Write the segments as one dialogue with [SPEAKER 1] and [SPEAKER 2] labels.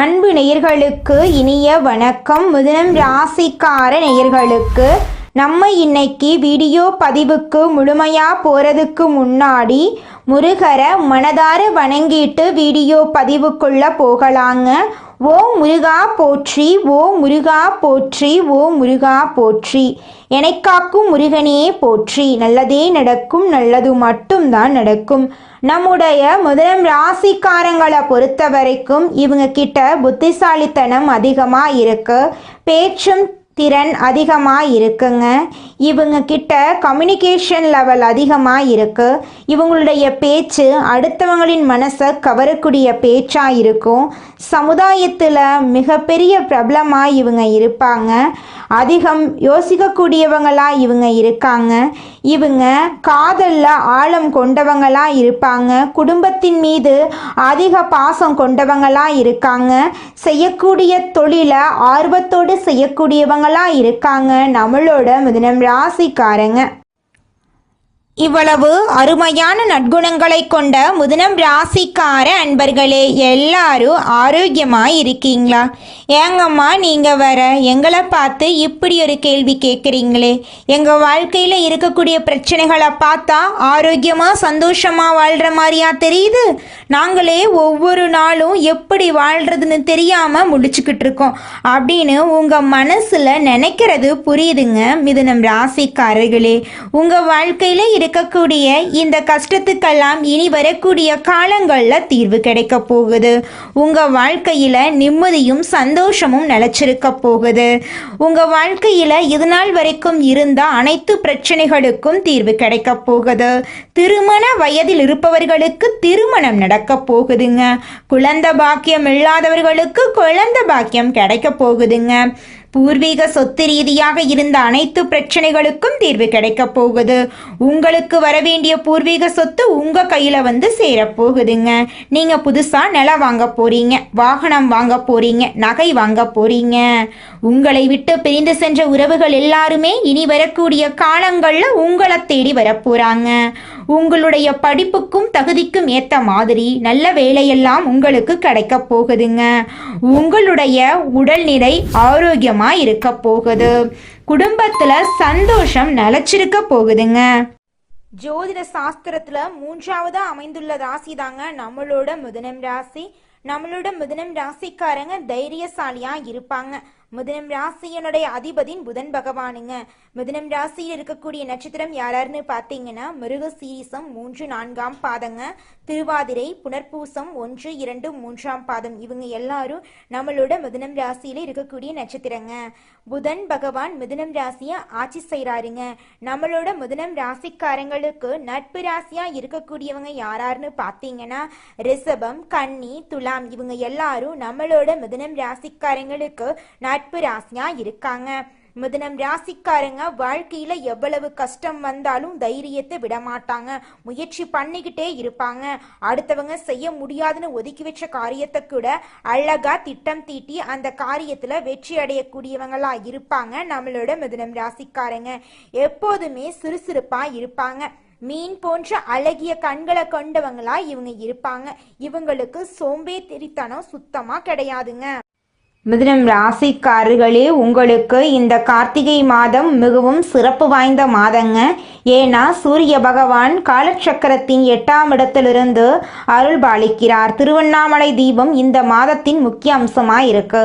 [SPEAKER 1] அன்பு நேயர்களுக்கு இனிய வணக்கம். மிதுனம் ராசிக்கார நேயர்களுக்கு நம்ம இன்னைக்கு வீடியோ பதிவுக்கு முழுமையாக போகிறதுக்கு முன்னாடி முருகரை மனதார வணங்கிட்டு வீடியோ பதிவுக்குள்ளே போகலாங்க. ஓ முருகா போற்றி, ஓ முருகா போற்றி, ஓ முருகா போற்றி, எனக்காக்கும் முருகனே போற்றி. நல்லதே நடக்கும், நல்லது மட்டும்தான் நடக்கும். நம்முடைய மிதுனம் ராசிக்காரங்களை பொறுத்த வரைக்கும் இவங்க கிட்ட புத்திசாலித்தனம் அதிகமாக இருக்கு, பேச்சும் திறன் அதிகமாக இருக்குங்க. இவங்க கிட்ட கம்யூனிகேஷன் லெவல் அதிகமாக இருக்கு. இவங்களுடைய பேச்சு அடுத்தவங்களின் மனசை கவரக்கூடிய பேச்சாக இருக்கும். சமுதாயத்தில் மிகப்பெரிய பிரபலமாக இவங்க இருப்பாங்க. அதிகம் யோசிக்கக்கூடியவங்களாக இவங்க இருக்காங்க. இவங்க காதலில் ஆழம் கொண்டவங்களாக இருப்பாங்க. குடும்பத்தின் மீது அதிக பாசம் கொண்டவங்களாக இருக்காங்க. செய்யக்கூடிய தொழிலை ஆர்வத்தோடு செய்யக்கூடியவங்களாக இருக்காங்க நம்மளோட மிதுனம் ராசிக்காரங்க. இவ்வளவு அருமையான நற்குணங்களை கொண்ட மிதுனம் ராசிக்கார அன்பர்களே, எல்லாரும் ஆரோக்கியமாக இருக்கீங்களா? ஏங்கம்மா நீங்கள் வர எங்களை பார்த்து இப்படி ஒரு கேள்வி கேட்குறீங்களே? எங்கள் வாழ்க்கையில் இருக்கக்கூடிய பிரச்சனைகளை பார்த்தா ஆரோக்கியமாக சந்தோஷமாக வாழ்கிற மாதிரியா தெரியுது. நாங்களே ஒவ்வொரு நாளும் எப்படி வாழ்கிறதுன்னு தெரியாமல் முடிச்சுக்கிட்டு இருக்கோம் அப்படின்னு உங்கள் மனசில் நினைக்கிறது புரியுதுங்க மிதுனம் ராசிக்காரர்களே. உங்கள் வாழ்க்கையில் இருக்கக்கூடிய இந்த கஷ்டத்துக்கெல்லாம் இனி வரக்கூடிய காலங்களில் தீர்வு கிடைக்க போகுது. உங்கள் வாழ்க்கையில் நிம்மதியும் சந்தோஷமும் நிலைச்சிருக்க போகுது. உங்கள் வாழ்க்கையில் இதுநாள் வரைக்கும் இருந்த அனைத்து பிரச்சனைகளுக்கும் தீர்வு கிடைக்க போகுது. திருமண வயதில் இருப்பவர்களுக்கு திருமணம் நடக்க போகுதுங்க. குழந்தை பாக்கியம் இல்லாதவர்களுக்கு குழந்தை பாக்கியம் கிடைக்க போகுதுங்க. பூர்வீக சொத்து ரீதியாக இருந்த அனைத்து பிரச்சனைகளுக்கும் தீர்வு கிடைக்க போகுது. உங்களுக்கு வரவேண்டிய பூர்வீக சொத்து உங்கள் கையில் வந்து சேரப்போகுதுங்க. நீங்கள் புதுசாக நிலம் வாங்க போகிறீங்க, வாகனம் வாங்க போகிறீங்க, நகை வாங்க போகிறீங்க. உங்களை விட்டு பிரிந்து சென்ற உறவுகள் எல்லாருமே இனி வரக்கூடிய காலங்களில் உங்களை தேடி வரப்போகிறாங்க. உங்களுடைய படிப்புக்கும் தகுதிக்கும் ஏற்ற மாதிரி நல்ல வேலையெல்லாம் உங்களுக்கு கிடைக்க போகுதுங்க. உங்களுடைய உடல்நிலை ஆரோக்கியமாக இருக்க போகுது. குடும்பத்துல சந்தோஷம் நிலைச்சிருக்க போகுதுங்க. ஜோதிட சாஸ்திரத்துல 3வது அமைந்துள்ள ராசி தாங்க நம்மளோட மிதுனம் ராசி. நம்மளோட மிதுனம் ராசிக்காரங்க தைரியசாலியா இருப்பாங்க. மிதுனம் ராசியனுடைய அதிபதியின் புதன் பகவானுங்க. மிதுனம் ராசியில் இருக்கக்கூடிய நட்சத்திரம் யாராருன்னு பார்த்தீங்கன்னா மிருகசீரிசம் 3, 4ஆம் பாதங்க, திருவாதிரை, புனர்பூசம் 1, 2, 3ஆம் பாதம். இவங்க எல்லாரும் நம்மளோட மிதுனம் ராசியில இருக்கக்கூடிய நட்சத்திரங்க. புதன் பகவான் மிதுனம் ராசியை ஆட்சி செய்கிறாருங்க. நம்மளோட மிதுனம் ராசிக்காரங்களுக்கு நட்பு ராசியா இருக்கக்கூடியவங்க யாராருன்னு பார்த்தீங்கன்னா ரிஷபம், கன்னி, துலாம். இவங்க எல்லாரும் நம்மளோட மிதுனம் ராசிக்காரங்களுக்கு நட்பு ராசியா இருக்காங்க. மிதுனம் ராசிக்காரங்க வாழ்க்கையில எவ்வளவு கஷ்டம் வந்தாலும் தைரியத்தை விட மாட்டாங்க. முயற்சி பண்ணிக்கிட்டே இருப்பாங்க. அடுத்தவங்க செய்ய முடியாதுன்னு ஒதுக்கி வச்ச காரியத்தை கூட அழகா திட்டம் தீட்டி அந்த காரியத்துல வெற்றி அடையக்கூடியவங்களா இருப்பாங்க நம்மளோட மிதுனம் ராசிக்காரங்க. எப்போதுமே சுறுசுறுப்பா இருப்பாங்க. மீன் போன்ற அழகிய கண்களை கொண்டவங்களா இவங்க இருப்பாங்க. இவங்களுக்கு சோம்பேறித்தனம் சுத்தமா கிடையாதுங்க. மிதுனம் ராசிக்காரர்களே, உங்களுக்கு இந்த கார்த்திகை மாதம் மிகவும் சிறப்பு வாய்ந்த மாதங்க. ஏன்னா சூரிய பகவான் காலச்சக்கரத்தின் 8ஆம் இடத்திலிருந்து அருள் பாலிக்கிறார். திருவண்ணாமலை தீபம் இந்த மாதத்தின் முக்கிய அம்சமாக இருக்கு.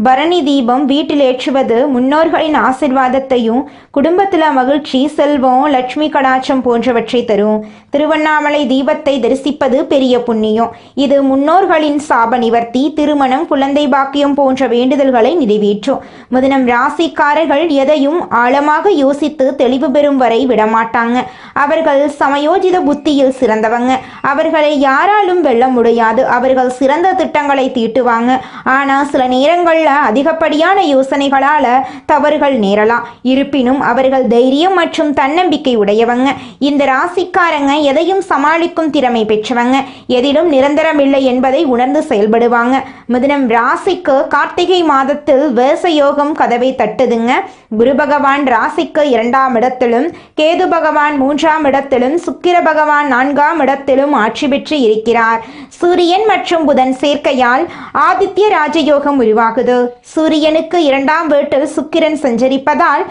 [SPEAKER 1] பரணி தீபம் வீட்டில் ஏற்றுவது முன்னோர்களின் ஆசிர்வாதத்தையும் குடும்பத்தில் மகிழ்ச்சி, செல்வம், லட்சுமி கடாட்சம் போன்றவற்றை தரும். திருவண்ணாமலை தீபத்தை தரிசிப்பது பெரிய புண்ணியம். இது முன்னோர்களின் சாப நிவர்த்தி, திருமணம், குழந்தை பாக்கியம் போன்ற வேண்டுதல்களை நிறைவேற்றும். மிதுனம் ராசிக்காரர்கள் எதையும் ஆழமாக யோசித்து தெளிவு பெறும் வரை விடமாட்டாங்க. அவர்கள் சமயோஜித புத்தியில் சிறந்தவங்க. அவர்களை யாராலும் வெல்ல முடியாது. அவர்கள் சிறந்த திட்டங்களை தீட்டுவாங்க. ஆனால் சில நேரங்களில் அதிகப்படியான யோசனைகளால தவறுகள் நேரலாம். இருப்பினும் அவர்கள் தைரியம் மற்றும் தன்னம்பிக்கை உடையவங்க. இந்த ராசிக்காரங்க எதையும் சமாளிக்கும் திறமை பெற்றவங்க. எதிலும் நிரந்தரம் இல்லை என்பதை உணர்ந்து செயல்படுவாங்க. மிதுனம் ராசிக்கு கார்த்திகை கார்த்திகை மாதத்தில் வேச யோகம் கதவை தட்டுதுங்க. குரு பகவான் ராசிக்கு 2ஆம் இடத்திலும், கேது பகவான் 3ஆம் இடத்திலும், சுக்கிர பகவான் 4ஆம் இடத்திலும் ஆட்சி பெற்று இருக்கிறார். சூரியன் மற்றும் புதன் சேர்க்கையால் ஆதித்ய ராஜயோகம் உருவாகுது. சூரியனுக்கு 2ஆம் வீட்டில் சுக்கிரன் சஞ்சரிப்பதால்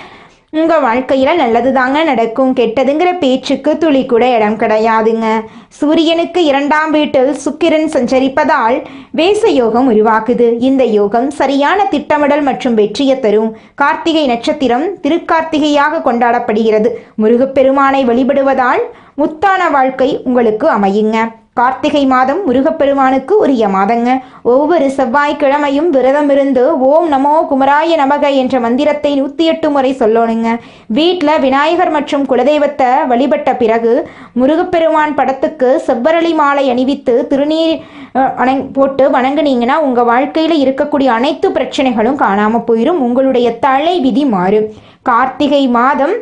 [SPEAKER 1] உங்கள் வாழ்க்கையில் நல்லது தாங்க நடக்கும். கெட்டதுங்கிற பேச்சுக்கு துளி கூட இடம் கிடையாதுங்க. சூரியனுக்கு 2ஆம் வீட்டில் சுக்கிரன் சஞ்சரிப்பதால் வேச யோகம் உருவாக்குது. இந்த யோகம் சரியான திட்டமிடல் மற்றும் வெற்றியை தரும். கார்த்திகை நட்சத்திரம் திருக்கார்த்திகையாக கொண்டாடப்படுகிறது. முருகப்பெருமானை வழிபடுவதால் முத்தான வாழ்க்கை உங்களுக்கு அமையுங்க. கார்த்திகை மாதம் முருகப்பெருமானுக்கு உரிய மாதங்க. ஒவ்வொரு செவ்வாய்க்கிழமையும் விரதம் இருந்து ஓம் நமோ குமராய நமக என்ற மந்திரத்தை 108 முறை சொல்லணுங்க. வீட்டில் விநாயகர் மற்றும் குலதெய்வத்தை வழிபட்ட பிறகு முருகப்பெருமான் படத்துக்கு செவ்வரளி மாலை அணிவித்து திருநீர் போட்டு வணங்குனீங்கன்னா உங்கள் வாழ்க்கையில் இருக்கக்கூடிய அனைத்து பிரச்சனைகளும் காணாமல் போயிடும். உங்களுடைய தலை விதி மாறும். கார்த்திகை மாதம்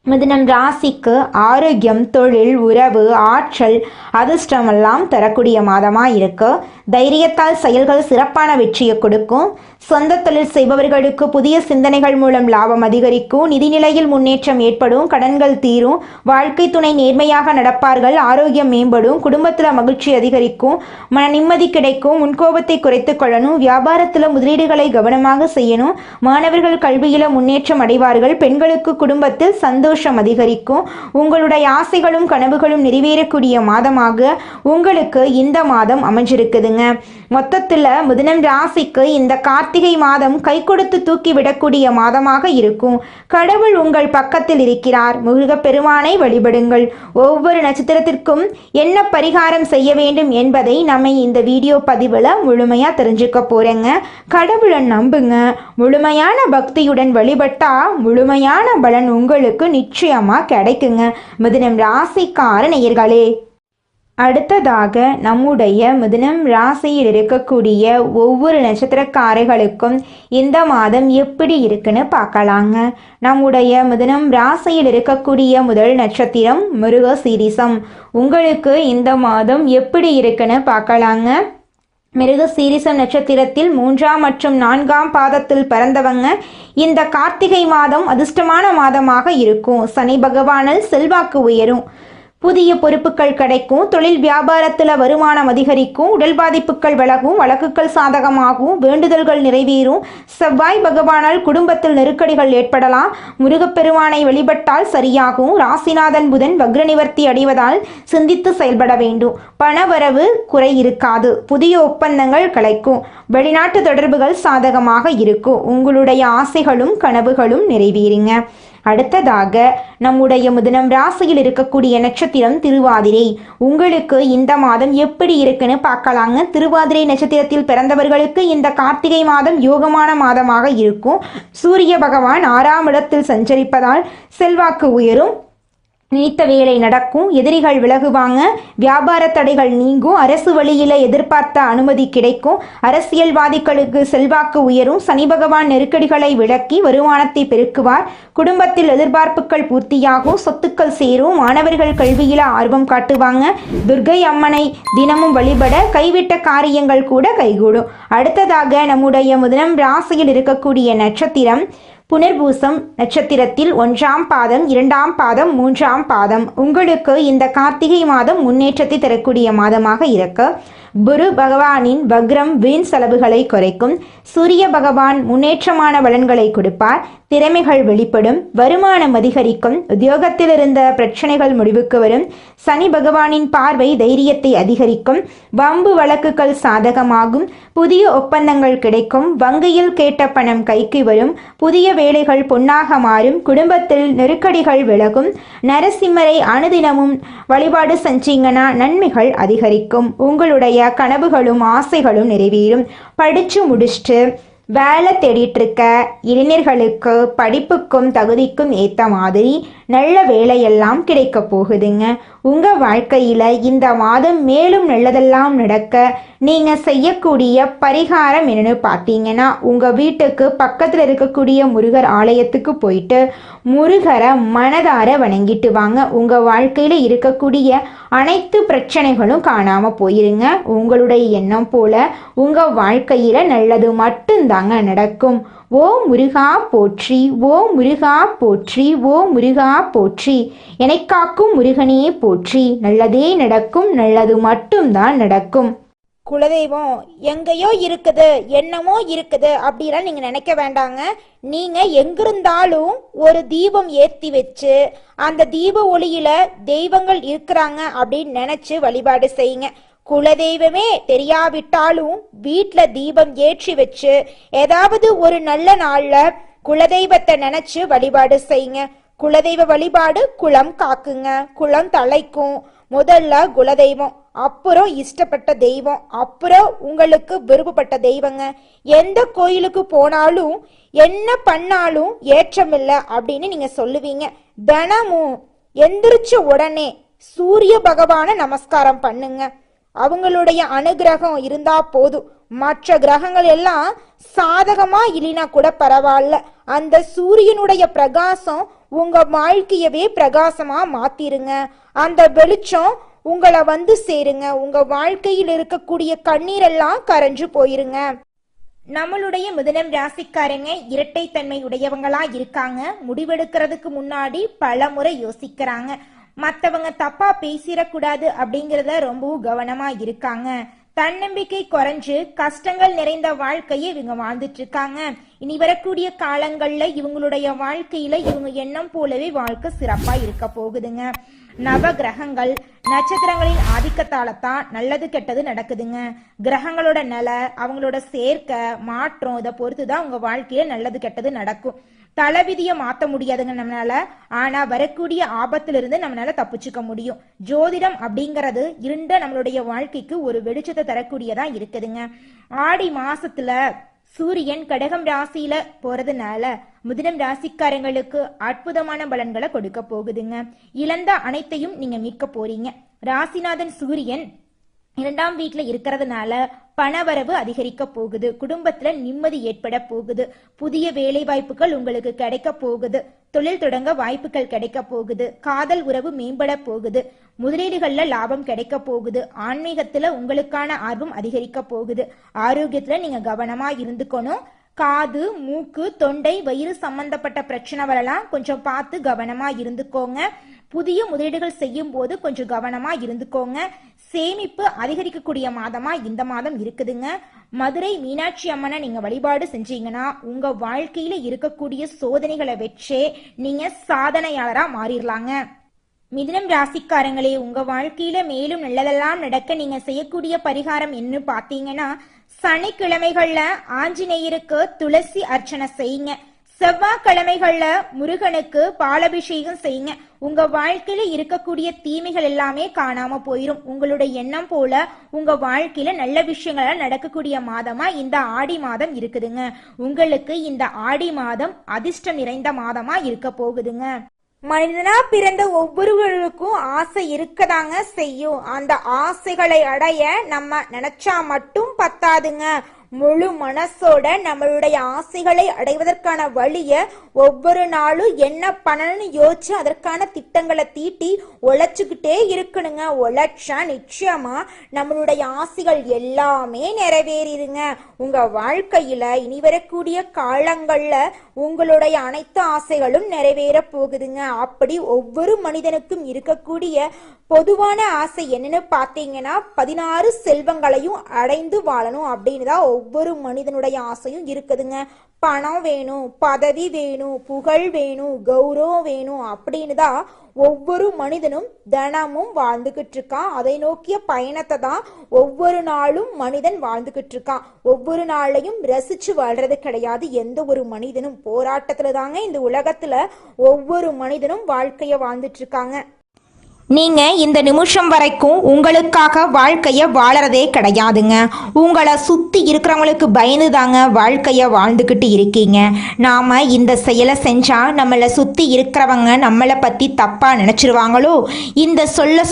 [SPEAKER 1] மிதுனம் ராசிக்கு ஆரோக்கியம், தொழில், உறவு, ஆற்றல், அதிர்ஷ்டமெல்லாம் தரக்கூடிய மாதமாக இருக்கு. தைரியத்தால் செயல்கள் சிறப்பான வெற்றியை கொடுக்கும். சொந்த தொழில் செய்பவர்களுக்கு புதிய சிந்தனைகள் மூலம் லாபம் அதிகரிக்கும். நிதிநிலையில் முன்னேற்றம் ஏற்படும். கடன்கள் தீரும். வாழ்க்கை துணை நேர்மையாக நடப்பார்கள். ஆரோக்கியம் மேம்படும். குடும்பத்தில் மகிழ்ச்சி அதிகரிக்கும். மன நிம்மதி கிடைக்கும். முன்கோபத்தை குறைத்து கொள்ளணும். வியாபாரத்தில் முதலீடுகளை கவனமாக செய்யணும். மாணவர்கள் கல்வியில் முன்னேற்றம் அடைவார்கள். பெண்களுக்கு குடும்பத்தில் சந்தோஷம் அதிகரிக்கும். உங்களுடைய ஆசைகளும் கனவுகளும் நிறைவேறக்கூடிய மாதமாக உங்களுக்கு இந்த மாதம் அமைஞ்சிருக்குதுங்க. மொத்தத்தில் மிதுனம் ராசிக்கு இந்த கார்த்திகை மாதம் கை கொடுத்து தூக்கி விடக்கூடிய மாதமாக இருக்கும். கடவுள் உங்கள் பக்கத்தில் இருக்கிறார். முருகப்பெருமானை வழிபடுங்கள். ஒவ்வொரு நட்சத்திரத்திற்கும் என்ன பரிகாரம் செய்ய வேண்டும் என்பதை நம்ம இந்த வீடியோ பதிவில் முழுமையாக தெரிஞ்சுக்க போகிறேங்க. கடவுளை நம்புங்க. முழுமையான பக்தியுடன் வழிபட்டா முழுமையான பலன் உங்களுக்கு நிச்சயமாக கிடைக்குங்க. மிதுனம் ராசிக்கார நேயர்களே, அடுத்ததாக நம்முடைய மிதுனம் ராசியில் இருக்கக்கூடிய ஒவ்வொரு நட்சத்திரக்காரர்களுக்கும் இந்த மாதம் எப்படி இருக்குன்னு பார்க்கலாங்க. நம்முடைய மிதுனம் ராசியில் இருக்கக்கூடிய முதல் நட்சத்திரம் மிருகசீரிஷம். உங்களுக்கு இந்த மாதம் எப்படி இருக்குன்னு பார்க்கலாங்க. மிருகசீரிஷம் நட்சத்திரத்தில் 3ஆம் மற்றும் 4ஆம் பாதத்தில் பிறந்தவங்க இந்த கார்த்திகை மாதம் அதிர்ஷ்டமான மாதமாக இருக்கும். சனி பகவானால் செல்வாக்கு உயரும். புதிய பொறுப்புகள் கிடைக்கும். தொழில் வியாபாரத்தில் வருமானம் அதிகரிக்கும். உடல் பாதிப்புகள் விலகும். வழக்குகள் சாதகமாகும். வேண்டுதல்கள் நிறைவேறும். செவ்வாய் பகவானால் குடும்பத்தில் நெருக்கடிகள் ஏற்படலாம். முருகப்பெருமானை வழிபட்டால் சரியாகும். ராசிநாதன் புதன் வக்ர நிவர்த்தி அடைவதால் சிந்தித்து செயல்பட வேண்டும். பணவரவு குறை இருக்காது. புதிய ஒப்பந்தங்கள் கிடைக்கும். வெளிநாட்டு தொடர்புகள் சாதகமாக இருக்கும். உங்களுடைய ஆசைகளும் கனவுகளும் நிறைவேறுங்க. அடுத்ததாக நம்முடைய மிதுனம் ராசியில் இருக்கக்கூடிய நட்சத்திரம் திருவாதிரை. உங்களுக்கு இந்த மாதம் எப்படி இருக்குன்னு பார்க்கலாங்க. திருவாதிரை நட்சத்திரத்தில் பிறந்தவர்களுக்கு இந்த கார்த்திகை மாதம் யோகமான மாதமாக இருக்கும். சூரிய பகவான் 6ஆம் இடத்தில் சஞ்சரிப்பதால் செல்வாக்கு உயரும். நினைத்த வேலை நடக்கும். எதிரிகள் விலகுவாங்க. வியாபார தடைகள் நீங்கும். அரசு வழியில் எதிர்பார்த்த அனுமதி கிடைக்கும். அரசியல்வாதிகளுக்கு செல்வாக்கு உயரும். சனி பகவான் நெருக்கடிகளை விலக்கி வருமானத்தை பெருக்குவார். குடும்பத்தில் எதிர்பார்ப்புகள் பூர்த்தியாகும். சொத்துக்கள் சேரும். மாணவர்கள் கல்வியில் ஆர்வம் காட்டுவாங்க. துர்க்கை அம்மனை தினமும் வழிபட கைவிட்ட காரியங்கள் கூட கைகூடும். அடுத்ததாக நம்முடைய மிதுனம் ராசியில் இருக்கக்கூடிய நட்சத்திரம் புனர்பூசம் நட்சத்திரத்தில் 1ஆம் பாதம், 2ஆம் பாதம், 3ஆம் பாதம். உங்களுக்கு இந்த கார்த்திகை மாதம் முன்னேற்றத்தை தரக்கூடிய மாதமாக இருக்கு. குரு பகவானின் வக்ரம் வீண் செலவுகளை குறைக்கும். சூரிய பகவான் முன்னேற்றமான பலன்களை கொடுப்பார். திறமைகள் வெளிப்படும். வருமானம் அதிகரிக்கும். உத்தியோகத்தில் இருந்த பிரச்சனைகள் முடிவுக்கு வரும். சனி பகவானின் பார்வை தைரியத்தை அதிகரிக்கும். வம்பு வழக்குகள் சாதகமாகும். புதிய ஒப்பந்தங்கள் கிடைக்கும். வங்கியில் கேட்ட பணம் கைக்கு வரும். புதிய வேலைகள் பொன்னாக மாறும். குடும்பத்தில் நெருக்கடிகள் விலகும். நரசிம்மரை அனுதினமும் வழிபாடு செஞ்சீங்கன்னா நன்மைகள் அதிகரிக்கும். உங்களுடைய கனவுகளும் ஆசைகளும் நிறைவேறும். படிச்சு முடிச்சுட்டு வேலை தேடிட்டு இருக்க இளைஞர்களுக்கு படிப்புக்கும் தகுதிக்கும் ஏற்ற மாதிரி நல்ல வேலையெல்லாம் கிடைக்க போகுதுங்க. உங்கள் வாழ்க்கையில் இந்த மாதம் மேலும் நல்லதெல்லாம் நடக்க நீங்கள் செய்யக்கூடிய பரிகாரம் என்னென்னு பார்த்தீங்கன்னா, உங்கள் வீட்டுக்கு பக்கத்தில் இருக்கக்கூடிய முருகர் ஆலயத்துக்கு போயிட்டு முருகரை மனதார வணங்கிட்டு வாங்க. உங்கள் வாழ்க்கையில் இருக்கக்கூடிய அனைத்து பிரச்சனைகளும் காணாமல் போயிருங்க. உங்களுடைய எண்ணம் போல உங்கள் வாழ்க்கையில் நல்லது மட்டும்தாங்க தாங்க நடக்கும். ஓ முருகா போற்றி, ஓ முருகா போற்றி, ஓ முருகா போற்றி, என்னை காக்கும் முருகனே போற்றி. நல்லதே நடக்கும், நல்லது மட்டும்தான் நடக்கும்.
[SPEAKER 2] குலதெய்வம் எங்கேயோ இருக்குது, என்னமோ இருக்குது அப்படிலாம் நீங்க நினைக்க வேண்டாங்க. நீங்க எங்கிருந்தாலும் ஒரு தீபம் ஏத்தி வச்சு அந்த தீப ஒளியில தெய்வங்கள் இருக்கிறாங்க அப்படின்னு நினைச்சு வழிபாடு செய்யுங்க. குலதெய்வமே தெரியாவிட்டாலும் வீட்டுல தீபம் ஏற்றி வச்சு ஏதாவது ஒரு நல்ல நாள்ல குலதெய்வத்தை நினைச்சு வழிபாடு செய்யுங்க. குலதெய்வ வழிபாடு குலம் காக்குங்க, குலம் தலைக்கும். முதல்ல குலதெய்வம், அப்புறம் இஷ்டப்பட்ட தெய்வம், அப்புறம் உங்களுக்கு விருப்பப்பட்ட தெய்வங்க. எந்த கோயிலுக்கு போனாலும் என்ன பண்ணாலும் ஏற்றமில்லை அப்படின்னு நீங்க சொல்லுவீங்க. தினமும் எந்திரிச்ச உடனே சூரிய பகவான நமஸ்காரம் பண்ணுங்க. அவங்களுடைய அனுகிரகம் இருந்தா போதும். மற்ற கிரகங்கள் எல்லாம் சாதகமா இல்லைனா கூட பரவாயில்ல, அந்த சூரியனுடைய பிரகாசம் உங்க வாழ்க்கையவே பிரகாசமா மாத்திருங்க. அந்த வெளிச்சம் உங்களை வந்து சேருங்க. உங்க வாழ்க்கையில் இருக்கக்கூடிய கண்ணீரெல்லாம் கரைஞ்சு போயிருங்க.
[SPEAKER 1] நம்மளுடைய மிதுனம் ராசிக்காரங்க இரட்டைத்தன்மை உடையவங்களா இருக்காங்க. முடிவெடுக்கிறதுக்கு முன்னாடி பல முறை யோசிக்கிறாங்க. மற்றவங்க தப்பா பேசிடக்கூடாது அப்படிங்கிறத ரொம்பவும் கவனமா இருக்காங்க. தன்னம்பிக்கை குறைஞ்சு கஷ்டங்கள் நிறைந்த வாழ்க்கையை இவங்க வாழ்ந்துட்டு இருக்காங்க. இனி வரக்கூடிய காலங்கள்ல இவங்களுடைய வாழ்க்கையில இவங்க எண்ணம் போலவே வாழ்க்கை சிறப்பா இருக்க போகுதுங்க. நவ கிரகங்கள் நட்சத்திரங்களின் ஆதிக்கத்தால தான் நல்லது கெட்டது நடக்குதுங்க. கிரகங்களோட நிலை, அவங்களோட சேர்க்கை, மாற்றம் இதை பொறுத்துதான் உங்க வாழ்க்கையில நல்லது கெட்டது நடக்கும். தலைவிதியை மாற்ற முடியாதுங்க நம்மளால, ஆனா வரக்கூடிய ஆபத்திலிருந்து நம்மளால தப்பிச்சுக்க முடியும். ஜோதிடம் அப்படிங்கிறது இருண்ட நம்மளுடைய வாழ்க்கைக்கு ஒரு வெளிச்சத்தை தரக்கூடியதா இருக்குதுங்க. ஆடி மாசத்துல சூரியன் கடகம் ராசியில போறதுனால மிதுனம் ராசிக்காரங்களுக்கு அற்புதமான பலன்களை கொடுக்க போகுதுங்க. இழந்த அனைத்தையும் நீங்க மீட்க போறீங்க. ராசிநாதன் சூரியன் 2ஆம் வீட்டுல இருக்கிறதுனால பணவரவு அதிகரிக்க போகுது. குடும்பத்துல நிம்மதி ஏற்பட போகுது. புதிய வேலை வாய்ப்புகள் உங்களுக்கு கிடைக்க போகுது. தொழில் தொடங்க வாய்ப்புகள் கிடைக்க போகுது. காதல் உறவு மேம்பட போகுது. முதலீடுகள்ல லாபம் கிடைக்க போகுது. ஆன்மீகத்துல உங்களுக்கான ஆர்வம் அதிகரிக்க போகுது. ஆரோக்கியத்துல நீங்க கவனமா இருந்துக்கணும். காது, மூக்கு, தொண்டை, வயிறு சம்பந்தப்பட்ட பிரச்சனை வரலாம், கொஞ்சம் பார்த்து கவனமா இருந்துக்கோங்க. புதிய முதலீடுகள் செய்யும் போது கொஞ்சம் கவனமா இருந்துக்கோங்க. சேமிப்பு அதிகரிக்கக்கூடிய மாதமா இந்த மாதம் இருக்குதுங்க. மதுரை மீனாட்சி அம்மனை நீங்க வழிபாடு செஞ்சீங்கன்னா உங்க வாழ்க்கையில இருக்கக்கூடிய சோதனைகளை வச்சே நீங்க சாதனையாளரா மாறிடலாங்க. மிதுனம் ராசிக்காரங்களே, உங்க வாழ்க்கையில மேலும் நல்லதெல்லாம் நடக்க நீங்க செய்யக்கூடிய பரிகாரம் என்ன பாத்தீங்கன்னா, சனிக்கிழமைகள்ல ஆஞ்சநேயருக்கு துளசி அர்ச்சனை செய்யுங்க. செவ்வாய்க்கிழமைகள்ல முருகனுக்கு பாலாபிஷேகம் செய்யுங்க. உங்க வாழ்க்கையில இருக்கக்கூடிய தீமைகள் எல்லாமே காணாம போயிரும். உங்களுடைய எண்ணம் போல உங்க வாழ்க்கையில நல்ல விஷயங்கள் நடக்கக்கூடிய மாதமா இந்த ஆடி மாதம் இருக்குதுங்க. உங்களுக்கு இந்த ஆடி மாதம் அதிர்ஷ்டம் நிறைந்த மாதமா இருக்க போகுதுங்க.
[SPEAKER 2] மனிதனா பிறந்த ஒவ்வொருவருக்கும் ஆசை இருக்கதாங்க செய்யும். அந்த ஆசைகளை அடைய நம்ம நினைச்சா மட்டும் பத்தாதுங்க. முழு மனசோட நம்மளுடைய ஆசைகளை அடைவதற்கான வழிய ஒவ்வொரு நாளும் என்ன பண்ணணும்னு யோசிச்சு அதற்கான திட்டங்களை தீட்டி உழைச்சுக்கிட்டே இருக்கணுங்க. உழைச்சா நிச்சயமா நம்மளுடைய ஆசைகள் எல்லாமே நிறைவேறிடுங்க. உங்க வாழ்க்கையில இனி வரக்கூடிய காலங்கள்ல உங்களுடைய அனைத்து ஆசைகளும் நிறைவேற போகுதுங்க. அப்படி ஒவ்வொரு மனிதனுக்கும் இருக்கக்கூடிய பொதுவான ஆசை என்னன்னு பாத்தீங்கன்னா 16 செல்வங்களையும் அடைந்து வாழணும் அப்படின்னு தான் ஒவ்வொரு மனிதனுடைய ஆசையும் இருக்குதுங்க. பணம் வேணும், பதவி வேணும், புகழ் வேணும், கௌரவம் வேணும் அப்படின்னு தான் ஒவ்வொரு மனிதனும் தினமும் வாழ்ந்துகிட்டு இருக்கான். அதை நோக்கிய பயணத்தை தான் ஒவ்வொரு நாளும் மனிதன் வாழ்ந்துகிட்டு இருக்கான். ஒவ்வொரு நாளையும் ரசிச்சு வாழ்றது கிடையாது. எந்த ஒரு மனிதனும் போராட்டத்துல தாங்க இந்த உலகத்துல ஒவ்வொரு மனிதனும் வாழ்க்கைய வாழ்ந்துட்டு இருக்காங்க.
[SPEAKER 1] நீங்கள் இந்த நிமிஷம் வரைக்கும் உங்களுக்காக வாழ்க்கையை வாழறதே கிடையாதுங்க. உங்களை சுற்றி இருக்கிறவங்களுக்கு பயந்து தாங்க வாழ்க்கையை வாழ்ந்துக்கிட்டு இருக்கீங்க. நாம் இந்த செயலை செஞ்சால் நம்மளை சுற்றி இருக்கிறவங்க நம்மளை பற்றி தப்பாக நினச்சிருவாங்களோ, இந்த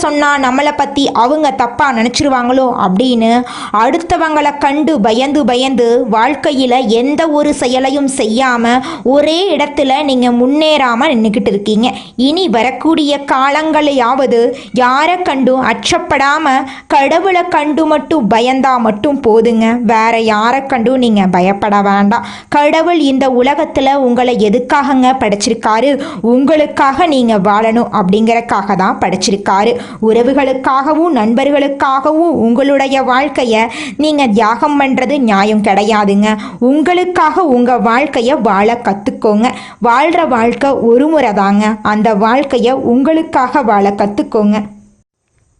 [SPEAKER 1] சொன்னால் நம்மளை பற்றி அவங்க தப்பாக நினச்சிருவாங்களோ அப்படின்னு அடுத்தவங்களை கண்டு பயந்து பயந்து வாழ்க்கையில் எந்த ஒரு செயலையும் செய்யாமல் ஒரே இடத்துல நீங்கள் முன்னேறாமல் நின்றுக்கிட்டு இருக்கீங்க. இனி வரக்கூடிய காலங்களையாவது போகும்போது யாரை கண்டும் அச்சப்படாம கடவுளை கண்டு மட்டும் பயந்தா மட்டும் போதுங்க. வேற யாரை கண்டும் நீங்க பயப்பட வேண்டாம். கடவுள் இந்த உலகத்துல உங்களை எதுக்காகங்க படைச்சிருக்காரு? உங்களுக்காக நீங்க வாழணும் அப்படிங்கறக்காக தான் படைச்சிருக்காரு. உறவுகளுக்காகவும் நண்பர்களுக்காகவும் உங்களுடைய வாழ்க்கையை நீங்க தியாகம் பண்றது நியாயம் கிடையாதுங்க. உங்களுக்காக உங்க வாழ்க்கையை வாழ கத்துக்கோங்க. வாழ்ற வாழ்க்கை ஒரு முறை தாங்க. அந்த வாழ்க்கையை உங்களுக்காக வாழ கத்துக்கோங்க.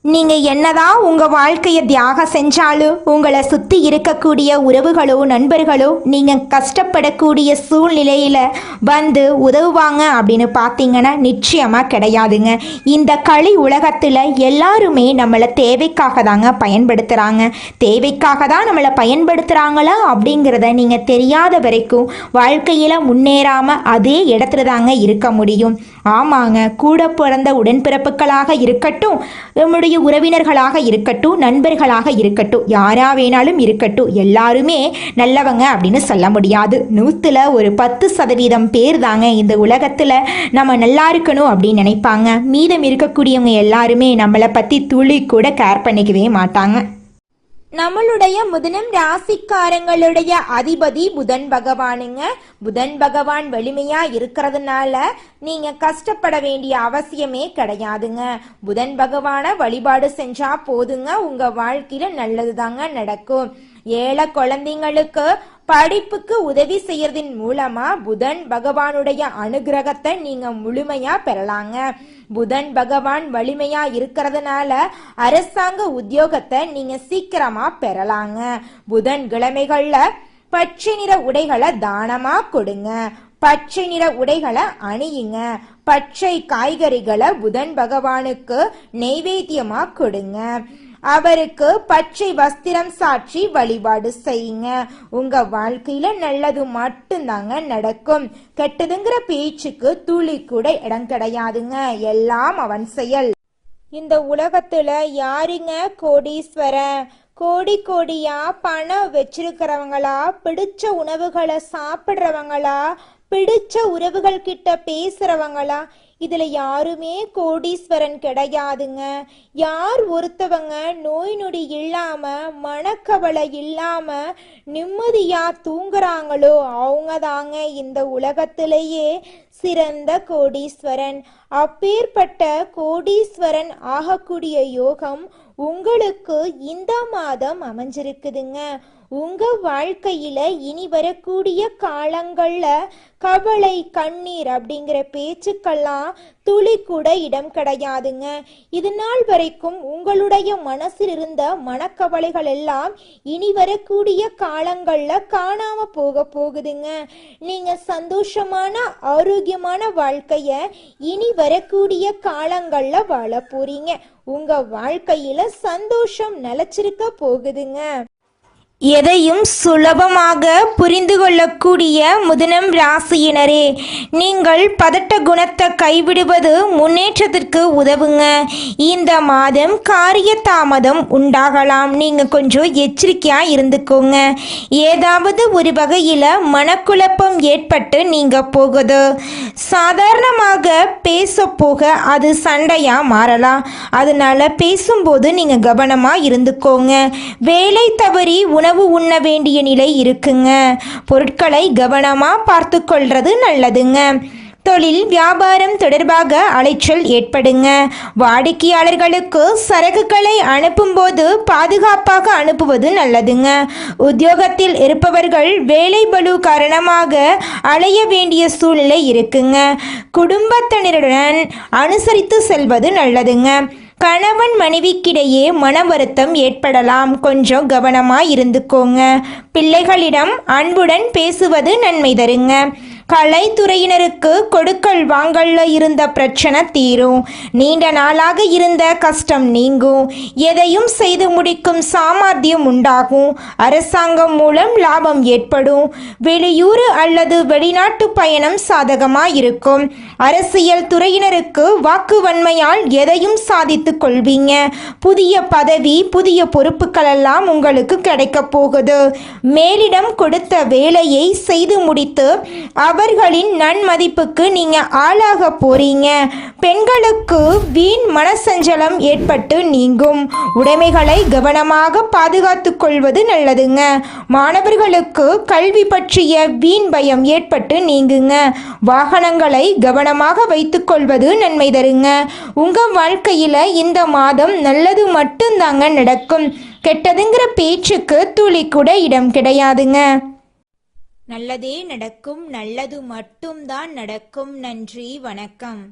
[SPEAKER 1] நீங்கள் என்னதான் உங்கள் வாழ்க்கையை தியாகம் செஞ்சாலும் உங்களை சுற்றி இருக்கக்கூடிய உறவுகளோ நண்பர்களோ நீங்கள் கஷ்டப்படக்கூடிய சூழ்நிலையில் வந்து உதவுவாங்க அப்படின்னு பார்த்தீங்கன்னா நிச்சயமாக கிடையாதுங்க. இந்த களி உலகத்தில் எல்லாருமே நம்மளை தேவைக்காக தாங்க பயன்படுத்துகிறாங்க. தேவைக்காக தான் நம்மளை பயன்படுத்துகிறாங்களா அப்படிங்கிறத நீங்கள் தெரியாத வரைக்கும் வாழ்க்கையில் முன்னேறாமல் அதே இடத்துல தாங்க இருக்க முடியும். ஆமாங்க, கூட பிறந்த உடன்பிறப்புகளாக இருக்கட்டும், நம்முடைய உறவினர்களாக இருக்கட்டும், நண்பர்களாக இருக்கட்டும், யாரா வேணாலும் இருக்கட்டும், எல்லாருமே நல்லவங்க அப்படின்னு சொல்ல முடியாது. 100ல் ஒரு 10% பேர் தாங்க இந்த உலகத்தில் நம்ம நல்லா இருக்கணும் அப்படின்னு நினைப்பாங்க. மீதம் இருக்கக்கூடியவங்க எல்லாருமே நம்மளை பற்றி துளி கூட கேர் பண்ணிக்கவே மாட்டாங்க.
[SPEAKER 2] நம்மளுடைய மிதுனம் ராசிக்காரங்களுடைய அதிபதி புதன் பகவானுங்க. புதன் பகவான் வலிமையா இருக்கிறதுனால நீங்க கஷ்டப்பட வேண்டிய அவசியமே கிடையாதுங்க. புதன் பகவானை வழிபாடு செஞ்சா போதுங்க, உங்க வாழ்க்கையில நல்லது தாங்க நடக்கும். ஏழை குழந்தைங்களுக்கு படிப்புக்கு உதவி செய்யறதின் மூலமா புதன் பகவானுடைய அனுகிரகத்தை நீங்க முழுமையா பெறலாங்க. புதன் பகவான் வலிமையா இருக்கிறதுனால அரசாங்க உத்தியோகத்தை நீங்க சீக்கிரமா பெறலாங்க. புதன் கிழமைகள்ல பச்சை நிற உடைகளை தானமா கொடுங்க. பச்சை நிற உடைகளை அணியுங்க. பச்சை காய்கறிகளை புதன் பகவானுக்கு நெய்வேத்தியமா கொடுங்க. அவருக்கு பச்சை வஸ்திரம் சாற்றி வழிபாடு செய்யுங்க. உங்க வாழ்க்கையில நல்லது மட்டும்தாங்க நடக்கும். கெட்டதுங்கிற பேச்சுக்கு துளி கூட இடம் கிடையாதுங்க. எல்லாம் அவன் செயல். இந்த உலகத்துல யாருங்க கோடீஸ்வரன்? கோடி கோடியா பணம் வச்சிருக்கிறவங்களா, பிடிச்ச உணவுகளை சாப்பிடுறவங்களா, பிடிச்ச உறவுகள் கிட்ட பேசுறவங்களா? இதுல யாருமே கோடீஸ்வரன் கிடையாதுங்க. யார் ஒருத்தவங்க நோய் நொடி இல்லாம மனக்கவலை இல்லாம நிம்மதியா தூங்குறாங்களோ அவங்க தாங்க இந்த உலகத்திலேயே சிறந்த கோடீஸ்வரன். அப்பேற்பட்ட கோடீஸ்வரன் ஆகக்கூடிய யோகம் உங்களுக்கு இந்த மாதம் அமைஞ்சிருக்குதுங்க. உங்க வாழ்க்கையில இனி வரக்கூடிய காலங்கள்ல கவலை கண்ணீர் அப்படிங்கிற பேச்சுக்கெல்லாம் துளி கூட இடம் கிடையாதுங்க. இது நாள் வரைக்கும் உங்களுடைய மனசில் இருந்த மனக்கவலைகள் எல்லாம் இனி வரக்கூடிய காலங்கள்ல காணாம போகுதுங்க. நீங்க சந்தோஷமான ஆரோக்கியமான வாழ்க்கைய இனி வரக்கூடிய காலங்கள்ல வாழ போறீங்க. உங்க வாழ்க்கையில சந்தோஷம் நிலைச்சிருக்க போகுதுங்க.
[SPEAKER 1] எதையும் சுலபமாக புரிந்து கொள்ளக்கூடிய மிதுனம் ராசியினரே, நீங்கள் பதட்ட குணத்தை கைவிடுவது முன்னேற்றத்திற்கு உதவுங்க. இந்த மாதம் காரிய தாமதம் உண்டாகலாம். நீங்கள் கொஞ்சம் எச்சரிக்கையாக இருந்துக்கோங்க. ஏதாவது ஒரு வகையில் மனக்குழப்பம் ஏற்பட்டு நீங்கள் போகுது. சாதாரணமாக பேச போக அது சண்டையாக மாறலாம். அதனால பேசும்போது நீங்கள் கவனமாக இருந்துக்கோங்க. வேலை தவறி உணவு உண்ண வேண்டிய நிலை இருக்குங்க. பொருட்களை கவனமா பார்த்து கொள்றது நல்லதுங்க. தொழில் வியாபாரம் தொடர்பாக அலைச்சல் ஏற்படுங்க. வாடிக்கையாளர்களுக்கு சரக்குகளை அனுப்பும்போது பாதுகாப்பாக அனுப்புவது நல்லதுங்க. உத்தியோகத்தில் இருப்பவர்கள் வேலை பளு காரணமாக அலைய வேண்டிய சூழ்நிலை இருக்குங்க. குடும்பத்தினருடன் அனுசரித்து செல்வது நல்லதுங்க. கணவன் மனைவிக்கிடையே மன வருத்தம் ஏற்படலாம். கொஞ்சம் கவனமாக இருந்துக்கோங்க. பிள்ளைகளிடம் அன்புடன் பேசுவது நன்மை தருங்க. கலைத்துறையினருக்கு கொடுக்கல் வாங்கல்ல இருந்த பிரச்சனை தீரும். நீண்ட நாளாக இருந்த கஷ்டம் நீங்கும். எதையும் செய்து முடிக்கும் சாமர்த்தியம் உண்டாகும். அரசாங்கம் மூலம் லாபம் ஏற்படும். வெளியூர் அல்லது வெளிநாட்டு பயணம் சாதகமாக இருக்கும். அரசியல் துறையினருக்கு வாக்குவன்மையால் எதையும் சாதித்து கொள்வீங்க. புதிய பதவி புதிய பொறுப்புகள் எல்லாம் உங்களுக்கு கிடைக்க போகுது. மேலிடம் கொடுத்த வேலையை செய்து முடித்து நபர்களின் நன்மதிப்புக்கு நீங்க ஆளாக போறீங்க. பெண்களுக்கு வீண் மனசஞ்சலம் ஏற்பட்டு நீங்கும். உடைமைகளை கவனமாக பாதுகாத்து கொள்வது நல்லதுங்க. மாணவர்களுக்கு கல்வி பற்றிய வீண் பயம் ஏற்பட்டு நீங்குங்க. வாகனங்களை கவனமாக வைத்துக்கொள்வது நன்மை தருங்க. உங்க வாழ்க்கையில இந்த மாதம் நல்லது மட்டும்தாங்க நடக்கும். கெட்டதுங்கிற பேச்சுக்கு துளி கூட இடம் கிடையாதுங்க. நல்லதே நடக்கும், நல்லது மட்டும்தான் நடக்கும். நன்றி, வணக்கம்.